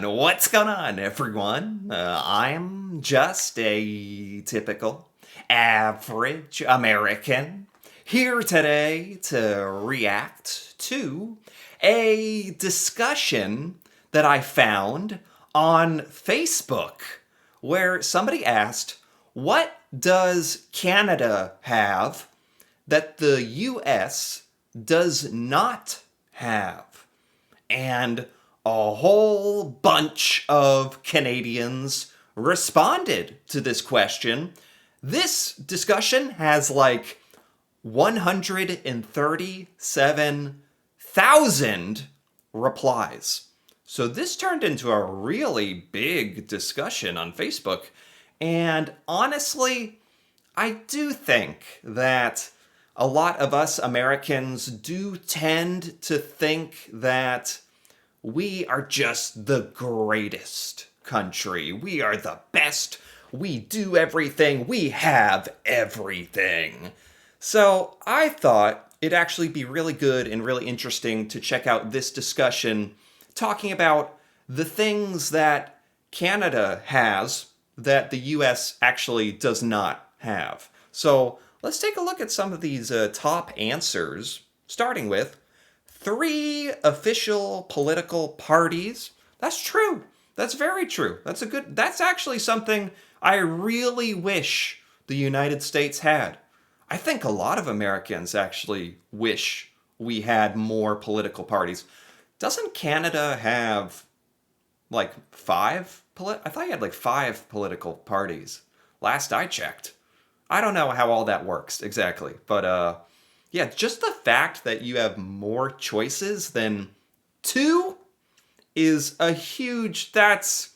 What's going on, everyone? I'm just a typical, average American here today to react to a discussion that I found on Facebook where somebody asked, what does Canada have that the US does not have? And a whole bunch of Canadians responded to this question. This discussion has like 137,000 replies. So this turned into a really big discussion on Facebook. And honestly, I do think that a lot of us Americans do tend to think that we are just the greatest country. We are the best. We do everything. We have everything. So I thought it'd actually be really good and really interesting to check out this discussion talking about the things that Canada has that the US actually does not have. So let's take a look at some of these top answers, starting with three official political parties. That's true. That's very true. That's actually something I really wish the United States had. I think a lot of Americans actually wish we had more political parties. Doesn't Canada have like I thought you had like five political parties. Last I checked. I don't know how all that works exactly, but yeah, just the fact that you have more choices than two is that's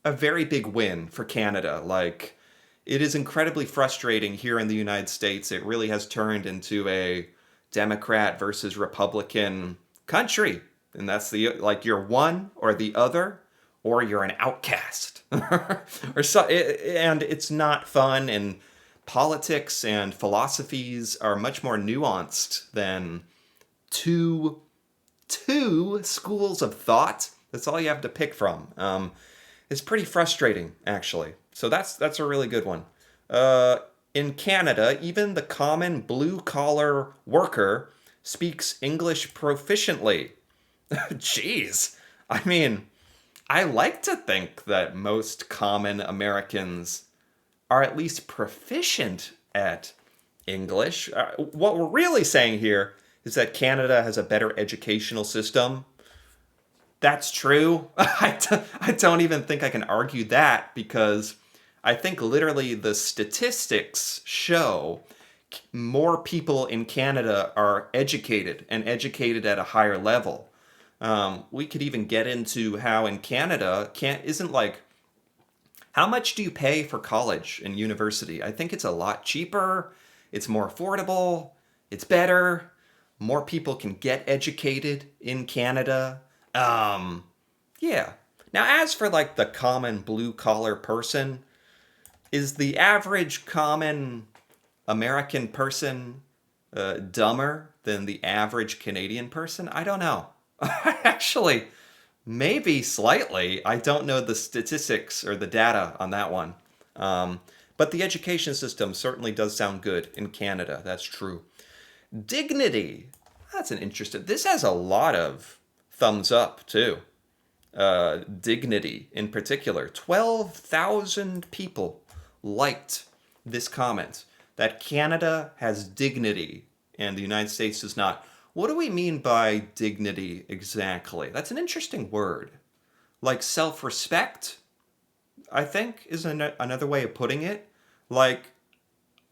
a very big win for Canada. Like, it is incredibly frustrating here in the United States. It really has turned into a Democrat versus Republican country. And that's like you're one or the other, or you're an outcast. or so, and it's not fun. And politics and philosophies are much more nuanced than two schools of thought. That's all you have to pick from. It's pretty frustrating, actually. So that's a really good one. In Canada, even the common blue collar worker speaks English proficiently. Jeez. I mean, I like to think that most common Americans are at least proficient at English. What we're really saying here is that Canada has a better educational system. That's true. I don't even think I can argue that because I think literally the statistics show more people in Canada are educated and educated at a higher level. We could even get into how in Canada isn't like how much do you pay for college and university? I think it's a lot cheaper. It's more affordable. It's better. More people can get educated in Canada. Yeah. Now, as for like the common blue collar person, is the average common American person dumber than the average Canadian person? I don't know. Actually, maybe slightly. I don't know the statistics or the data on that one. But the education system certainly does sound good in Canada. That's true. Dignity. That's an interesting. This has a lot of thumbs up, too. Dignity in particular. 12,000 people liked this comment that Canada has dignity and the United States does not. What do we mean by dignity exactly? That's an interesting word. Like self respect, I think, is another way of putting it. Like,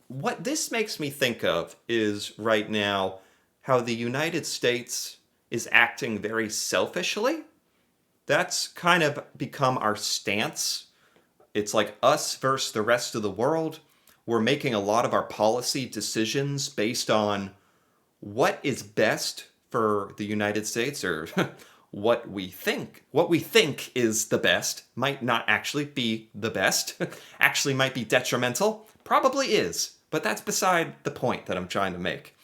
what this makes me think of is right now how the United States is acting very selfishly. That's kind of become our stance. It's like us versus the rest of the world. We're making a lot of our policy decisions based on what is best for the United States or what we think is the best might not actually be the best. Actually might be detrimental. Probably is, but that's beside the point that I'm trying to make.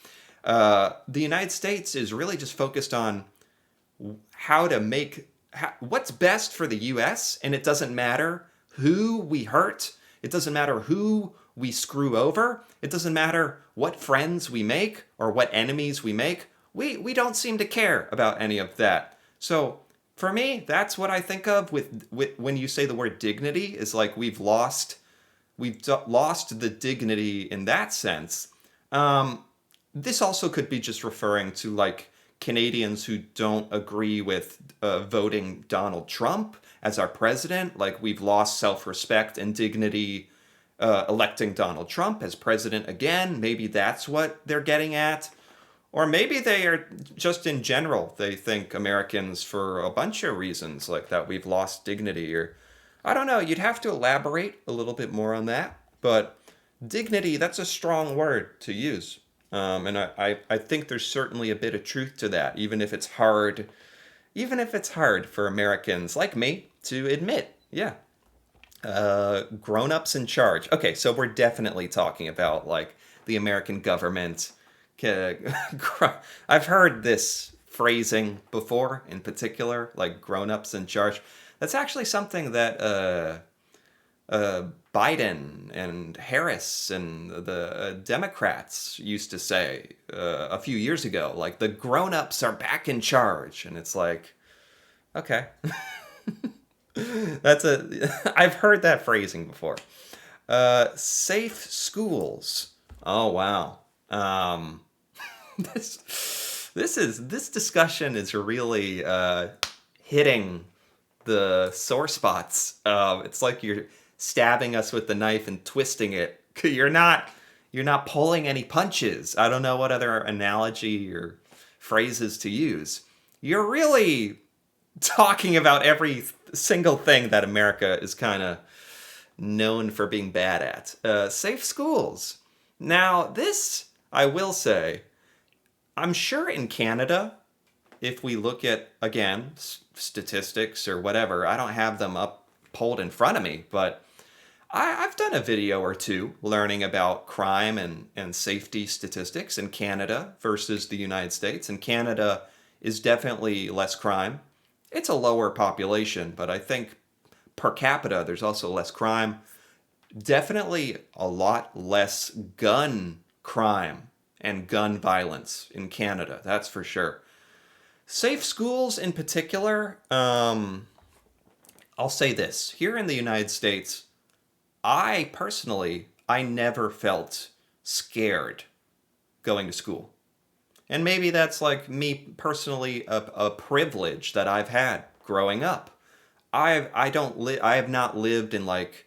The United States is really just focused on how to make what's best for the US, and it doesn't matter who we hurt, it doesn't matter who we screw over, it doesn't matter what friends we make or what enemies we make. We don't seem to care about any of that. So for me, that's what I think of with when you say the word dignity, is like we've lost the dignity in that sense. Um, this also could be just referring to like Canadians who don't agree with voting Donald Trump as our president. Like we've lost self respect and dignity electing Donald Trump as president again. Maybe that's what they're getting at. Or maybe they are just in general, they think Americans, for a bunch of reasons like that, we've lost dignity. Or I don't know, you'd have to elaborate a little bit more on that. But dignity, that's a strong word to use. And I think there's certainly a bit of truth to that, even if it's hard for Americans like me to admit. Yeah. Grown-ups in charge. Okay, so we're definitely talking about like the American government. I've heard this phrasing before, in particular, like grown-ups in charge. That's actually something that Biden and Harris and the Democrats used to say a few years ago. Like the grown-ups are back in charge, and it's like, okay, that's a. I've heard that phrasing before. Safe schools. Oh wow. Um, this discussion is really hitting the sore spots. It's like you're stabbing us with the knife and twisting it. You're not pulling any punches. I don't know what other analogy or phrases to use. You're really talking about every single thing that America is kind of known for being bad at. Safe schools. Now, this, I will say, I'm sure in Canada, if we look at, again, statistics or whatever, I don't have them up pulled in front of me, but I've done a video or two learning about crime and safety statistics in Canada versus the United States. And Canada is definitely less crime. It's a lower population, but I think per capita there's also less crime. Definitely a lot less gun crime and gun violence in Canada, that's for sure. Safe schools in particular, I'll say this. Here in the United States, I never felt scared going to school. And maybe that's like me personally, a privilege that I've had growing up. I have not lived in like,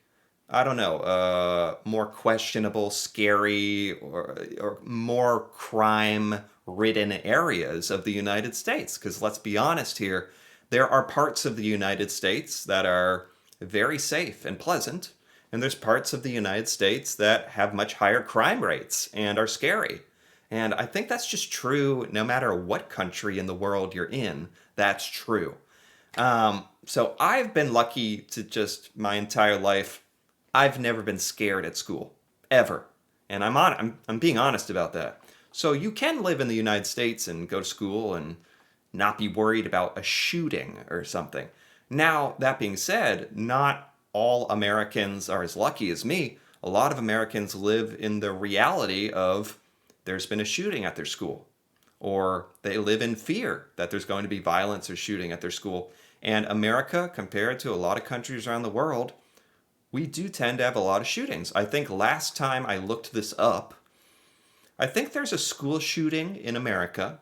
I don't know, more questionable, scary, or more crime ridden areas of the United States. Because let's be honest here, there are parts of the United States that are very safe and pleasant, and there's parts of the United States that have much higher crime rates and are scary. And I think that's just true no matter what country in the world you're in, that's true. So I've been lucky to just my entire life, I've never been scared at school, ever. And I'm being honest about that. So you can live in the United States and go to school and not be worried about a shooting or something. Now, that being said, not all Americans are as lucky as me. A lot of Americans live in the reality of there's been a shooting at their school, or they live in fear that there's going to be violence or shooting at their school. And America, compared to a lot of countries around the world, we do tend to have a lot of shootings. I think last time I looked this up, I think there's a school shooting in America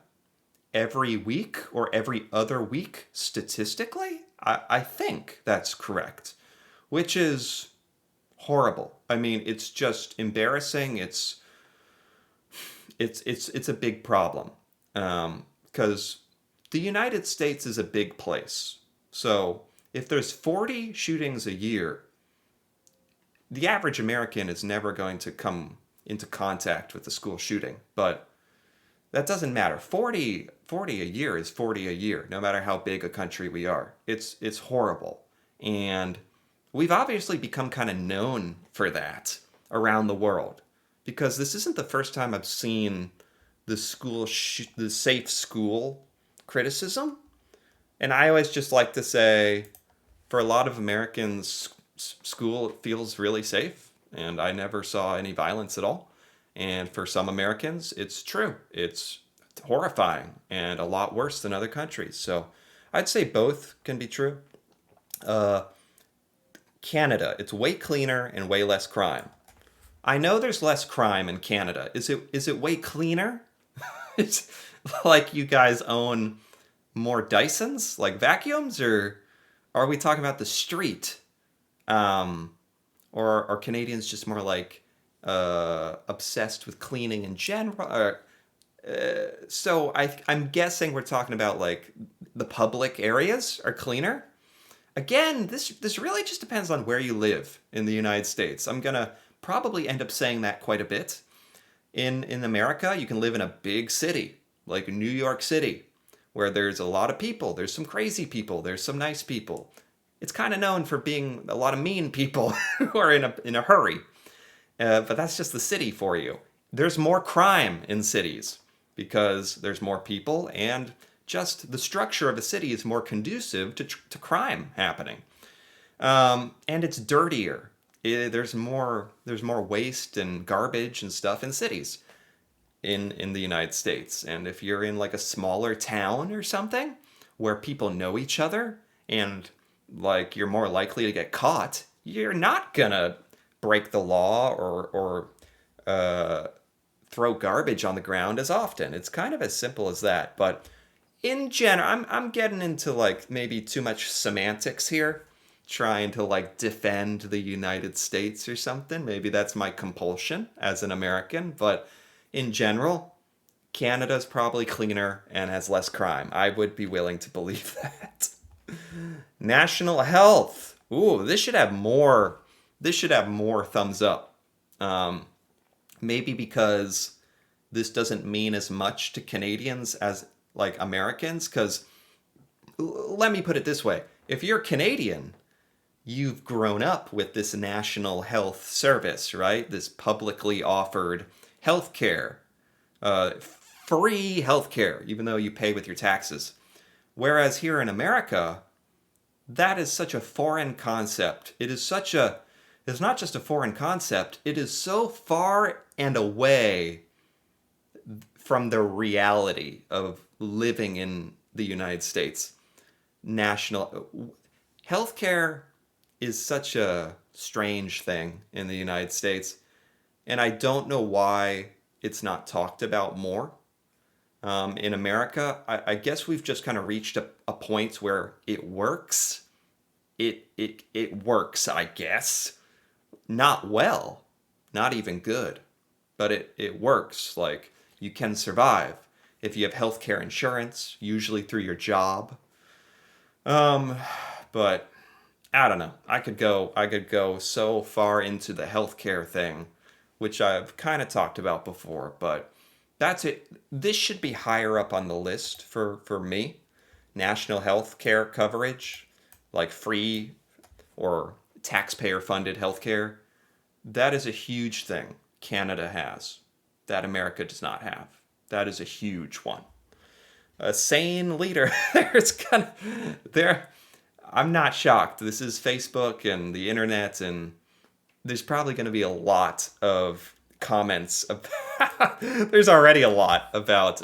every week or every other week statistically. I think that's correct, which is horrible. I mean, it's just embarrassing. It's a big problem because the United States is a big place. So if there's 40 shootings a year, the average American is never going to come into contact with a school shooting. But that doesn't matter. 40 a year is 40 a year, no matter how big a country we are. It's horrible. And we've obviously become kind of known for that around the world, because this isn't the first time I've seen the safe school criticism. And I always just like to say, for a lot of Americans, school feels really safe, and I never saw any violence at all. And for some Americans, it's true. It's horrifying and a lot worse than other countries. So I'd say both can be true. Uh, Canada, it's way cleaner and way less crime. I know there's less crime in Canada. Is it way cleaner? It's like you guys own more Dysons, like vacuums, or are we talking about the street? Um, or are Canadians just more like obsessed with cleaning in general? I'm guessing we're talking about like the public areas are cleaner. Again, this really just depends on where you live in the United States. I'm gonna probably end up saying that quite a bit. In America, you can live in a big city like New York City, where there's a lot of people. There's some crazy people. There's some nice people. It's kind of known for being a lot of mean people who are in a hurry. But that's just the city for you. There's more crime in cities because there's more people, and just the structure of a city is more conducive to crime happening. And it's dirtier. There's more waste and garbage and stuff in cities in the United States. And if you're in like a smaller town or something where people know each other and like you're more likely to get caught, you're not gonna break the law or uh, throw garbage on the ground as often. It's kind of as simple as that. But in general, I'm getting into like maybe too much semantics here, trying to like defend the United States or something. Maybe that's my compulsion as an American, but in general, Canada's probably cleaner and has less crime. I would be willing to believe that. National health. Ooh, this should have more. This should have more thumbs up. Um, Maybe because this doesn't mean as much to Canadians as like Americans. Because let me put it this way: if you're Canadian, you've grown up with this national health service, right? This publicly offered healthcare, free healthcare, even though you pay with your taxes. Whereas here in America, that is such a foreign concept. It's not just a foreign concept, it is so far and away from the reality of living in the United States. National healthcare is such a strange thing in the United States, and I don't know why it's not talked about more. In America, I guess we've just kind of reached a point where it works. It works, I guess. Not well, not even good, but it works. Like you can survive if you have healthcare insurance, usually through your job. Um, but I don't know. I could go so far into the healthcare thing, which I've kind of talked about before, but that's it. This should be higher up on the list for me. National health care coverage, like free or taxpayer funded healthcare. That is a huge thing Canada has that America does not have. That is a huge one. A sane leader. There's kind of there. I'm not shocked. This is Facebook and the internet, and there's probably going to be a lot of comments. There's already a lot about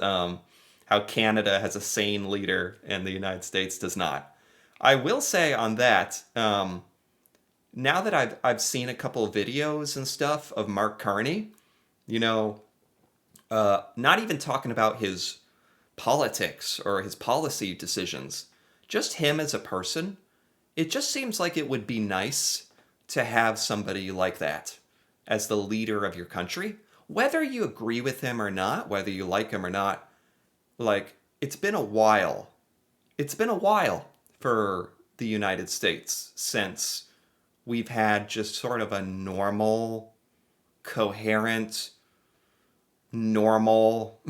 how Canada has a sane leader and the United States does not. I will say on that, now that I've seen a couple of videos and stuff of Mark Carney, you know, not even talking about his politics or his policy decisions, just him as a person, it just seems like it would be nice to have somebody like that as the leader of your country. Whether you agree with him or not, whether you like him or not, like, it's been a while. It's been a while for the United States since we've had just sort of a normal, coherent, normal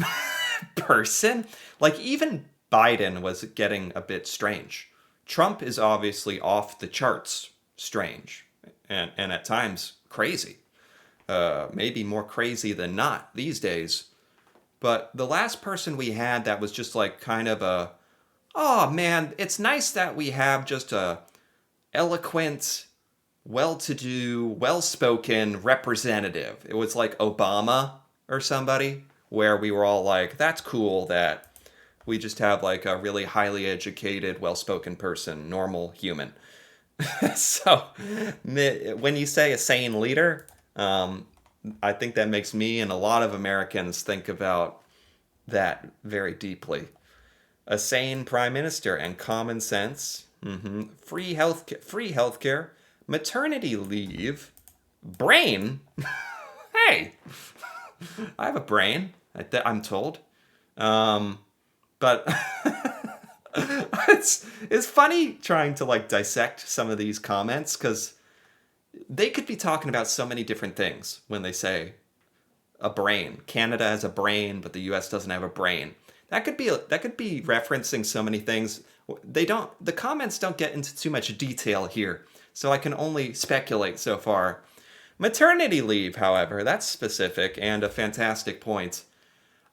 person. Like, even Biden was getting a bit strange. Trump is obviously off the charts strange and at times crazy. Maybe more crazy than not these days. But the last person we had that was just like kind of a, oh man, it's nice that we have just a eloquent, well-to-do, well-spoken representative. It was like Obama or somebody, where we were all like, that's cool that we just have like a really highly educated, well-spoken person, normal human. So when you say a sane leader, I think that makes me and a lot of Americans think about that very deeply. A sane prime minister and common sense, free healthcare, maternity leave, brain. Hey, I have a brain. I'm told, but it's funny trying to like dissect some of these comments because they could be talking about so many different things when they say a brain. Canada has a brain, but the U.S. doesn't have a brain. That could be referencing so many things. The comments don't get into too much detail here, so I can only speculate so far. Maternity leave, however, that's specific and a fantastic point.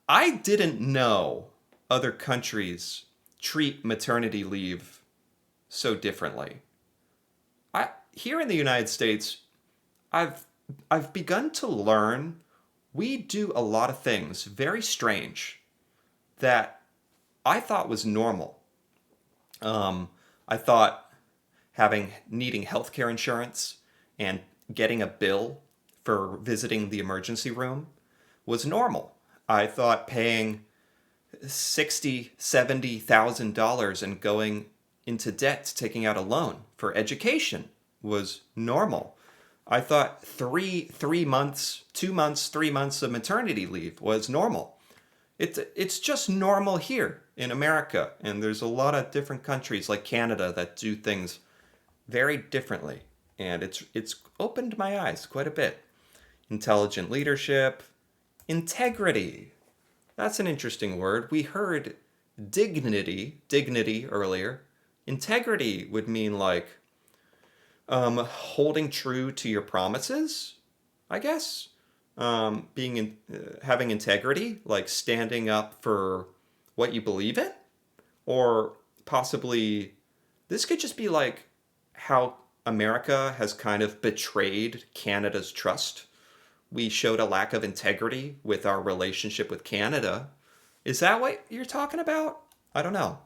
I didn't know other countries treat maternity leave so differently. Here in the United States, I've I've begun to learn we do a lot of things very strange that I thought was normal. I thought needing healthcare insurance and getting a bill for visiting the emergency room was normal. I thought paying 70,000 to $70,000 and going into debt, taking out a loan for education was normal. I thought 3 months, 2 months, 3 months of maternity leave was normal. It's just normal here in America, and there's a lot of different countries like Canada that do things very differently, and it's opened my eyes quite a bit. Intelligent leadership, integrity. That's an interesting word. We heard dignity earlier. Integrity would mean like holding true to your promises, I guess. Having integrity, like standing up for what you believe in, or possibly this could just be like how America has kind of betrayed Canada's trust. We showed a lack of integrity with our relationship with Canada. Is that what you're talking about? I don't know.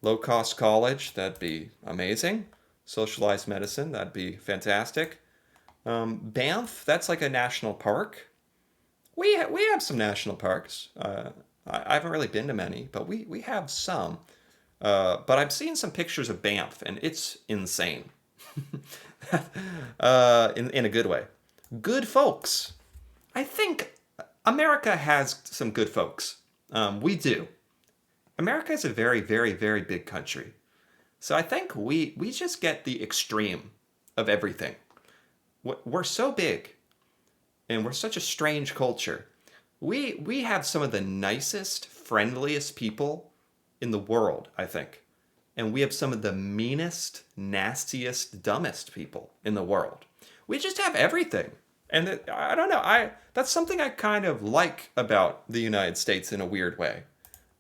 Low cost college, that'd be amazing. Socialized medicine, that'd be fantastic. Banff, that's like a national park. We have some national parks. I haven't really been to many, but we have some. But I've seen some pictures of Banff, and it's insane. In a good way. Good folks. I think America has some good folks. We do. America is a very, very, very big country. So I think we just get the extreme of everything. We're so big, and we're such a strange culture. We have some of the nicest, friendliest people in the world, I think. And we have some of the meanest, nastiest, dumbest people in the world. We just have everything. And I don't know, that's something I kind of like about the United States in a weird way.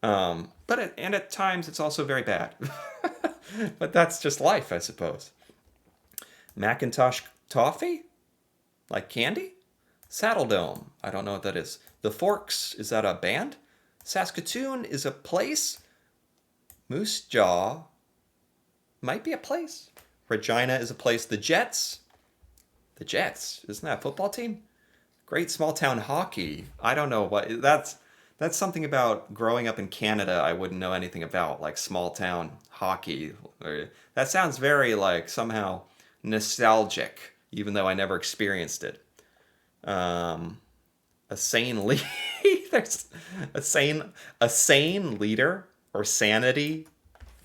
And at times it's also very bad. But that's just life, I suppose. Macintosh toffee? Like candy? Saddle Dome. I don't know what that is. The Forks, is that a band? Saskatoon is a place. Moose Jaw might be a place. Regina is a place. The Jets. The Jets. Isn't that a football team? Great small town hockey. I don't know what that's something about growing up in Canada I wouldn't know anything about, like small town hockey. That sounds very like somehow nostalgic, even though I never experienced it. A sane leader. There's a sane leader or sanity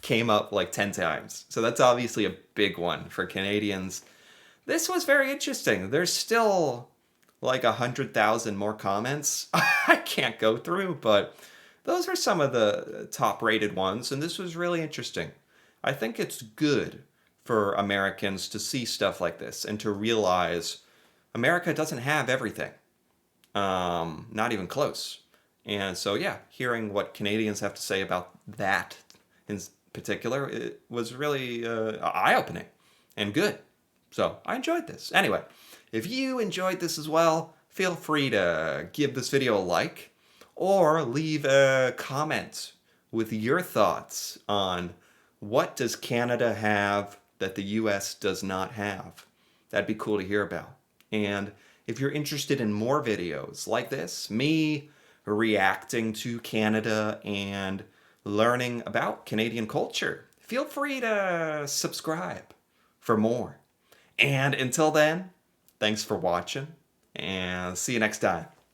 came up like 10 times. So that's obviously a big one for Canadians. This was very interesting. There's still like 100,000 more comments I can't go through, but those are some of the top rated ones, and this was really interesting. I think it's good for Americans to see stuff like this and to realize America doesn't have everything. Not even close. And so, yeah, hearing what Canadians have to say about that in particular, it was really eye-opening and good. So I enjoyed this. Anyway, if you enjoyed this as well, feel free to give this video a like or leave a comment with your thoughts on what does Canada have that the US does not have. That'd be cool to hear about. And if you're interested in more videos like this, me reacting to Canada and learning about Canadian culture, feel free to subscribe for more. And until then, thanks for watching, and see you next time.